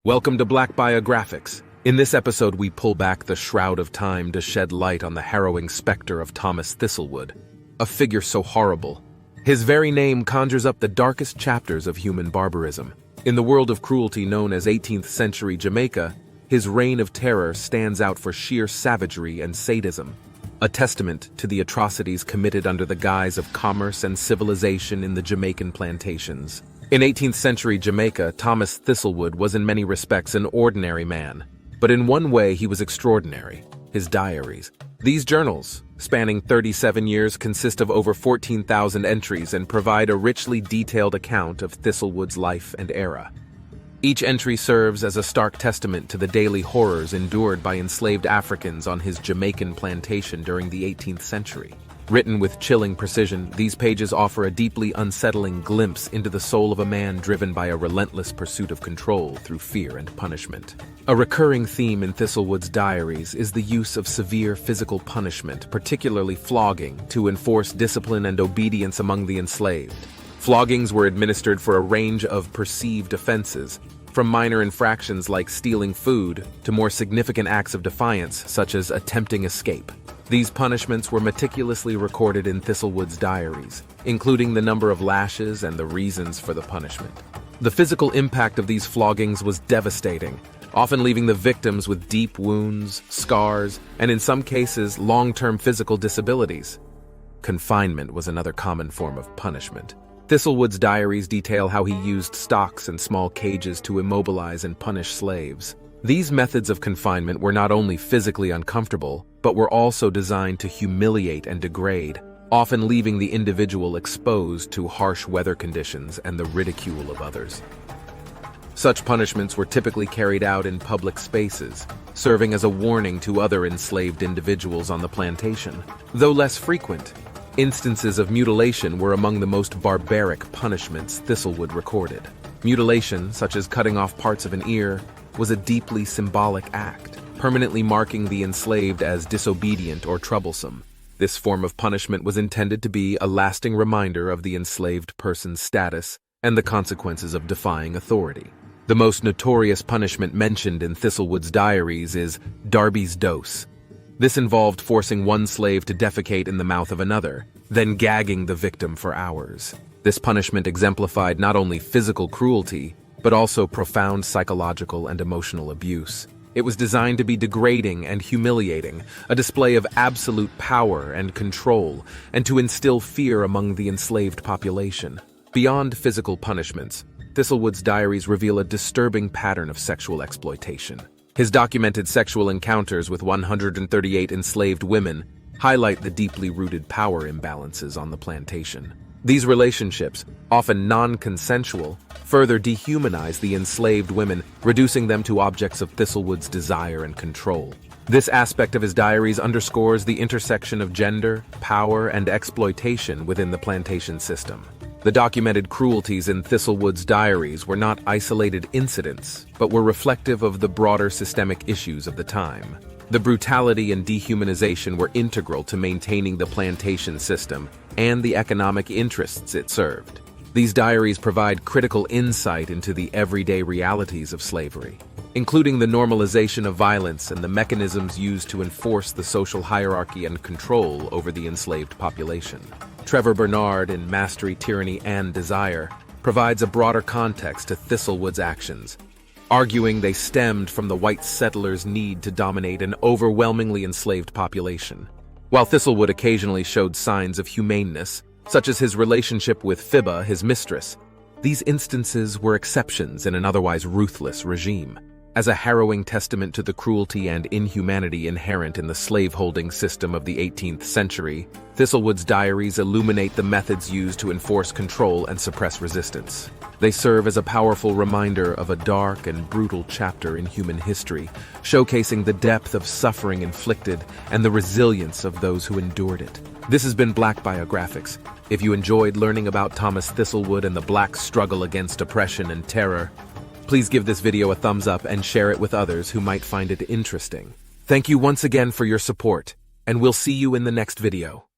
Welcome to Black Biographics. In this episode, we pull back the shroud of time to shed light on the harrowing specter of Thomas Thistlewood, a figure so horrible. His very name conjures up the darkest chapters of human barbarism. In the world of cruelty known as 18th century Jamaica, his reign of terror stands out for sheer savagery and sadism, a testament to the atrocities committed under the guise of commerce and civilization in the Jamaican plantations. In 18th century Jamaica, Thomas Thistlewood was in many respects an ordinary man. But in one way he was extraordinary: his diaries. These journals, spanning 37 years, consist of over 14,000 entries and provide a richly detailed account of Thistlewood's life and era. Each entry serves as a stark testament to the daily horrors endured by enslaved Africans on his Jamaican plantation during the 18th century. Written with chilling precision, these pages offer a deeply unsettling glimpse into the soul of a man driven by a relentless pursuit of control through fear and punishment. A recurring theme in Thistlewood's diaries is the use of severe physical punishment, particularly flogging, to enforce discipline and obedience among the enslaved. Floggings were administered for a range of perceived offenses, from minor infractions like stealing food to more significant acts of defiance, such as attempting escape. These punishments were meticulously recorded in Thistlewood's diaries, including the number of lashes and the reasons for the punishment. The physical impact of these floggings was devastating, often leaving the victims with deep wounds, scars, and in some cases, long-term physical disabilities. Confinement was another common form of punishment. Thistlewood's diaries detail how he used stocks and small cages to immobilize and punish slaves. These methods of confinement were not only physically uncomfortable, but were also designed to humiliate and degrade, often leaving the individual exposed to harsh weather conditions and the ridicule of others. Such punishments were typically carried out in public spaces, serving as a warning to other enslaved individuals on the plantation. Though less frequent, instances of mutilation were among the most barbaric punishments Thistlewood recorded. Mutilation, such as cutting off parts of an ear, was a deeply symbolic act, permanently marking the enslaved as disobedient or troublesome. This form of punishment was intended to be a lasting reminder of the enslaved person's status and the consequences of defying authority. The most notorious punishment mentioned in Thistlewood's diaries is Darby's dose. This involved forcing one slave to defecate in the mouth of another, then gagging the victim for hours. This punishment exemplified not only physical cruelty, but also profound psychological and emotional abuse. It was designed to be degrading and humiliating, a display of absolute power and control, and to instill fear among the enslaved population. Beyond physical punishments, Thistlewood's diaries reveal a disturbing pattern of sexual exploitation. His documented sexual encounters with 138 enslaved women highlight the deeply rooted power imbalances on the plantation. These relationships, often non-consensual, further dehumanize the enslaved women, reducing them to objects of Thistlewood's desire and control. This aspect of his diaries underscores the intersection of gender, power, and exploitation within the plantation system. The documented cruelties in Thistlewood's diaries were not isolated incidents, but were reflective of the broader systemic issues of the time. The brutality and dehumanization were integral to maintaining the plantation system and the economic interests it served. These diaries provide critical insight into the everyday realities of slavery, including the normalization of violence and the mechanisms used to enforce the social hierarchy and control over the enslaved population. Trevor Bernard in Mastery, Tyranny, and Desire provides a broader context to Thistlewood's actions, arguing they stemmed from the white settlers' need to dominate an overwhelmingly enslaved population. While Thistlewood occasionally showed signs of humaneness, such as his relationship with Phoeba, his mistress, these instances were exceptions in an otherwise ruthless regime. As a harrowing testament to the cruelty and inhumanity inherent in the slaveholding system of the 18th century, Thistlewood's diaries illuminate the methods used to enforce control and suppress resistance. They serve as a powerful reminder of a dark and brutal chapter in human history, showcasing the depth of suffering inflicted and the resilience of those who endured it. This has been Black Biographics. If you enjoyed learning about Thomas Thistlewood and the Black struggle against oppression and terror, please give this video a thumbs up and share it with others who might find it interesting. Thank you once again for your support, and we'll see you in the next video.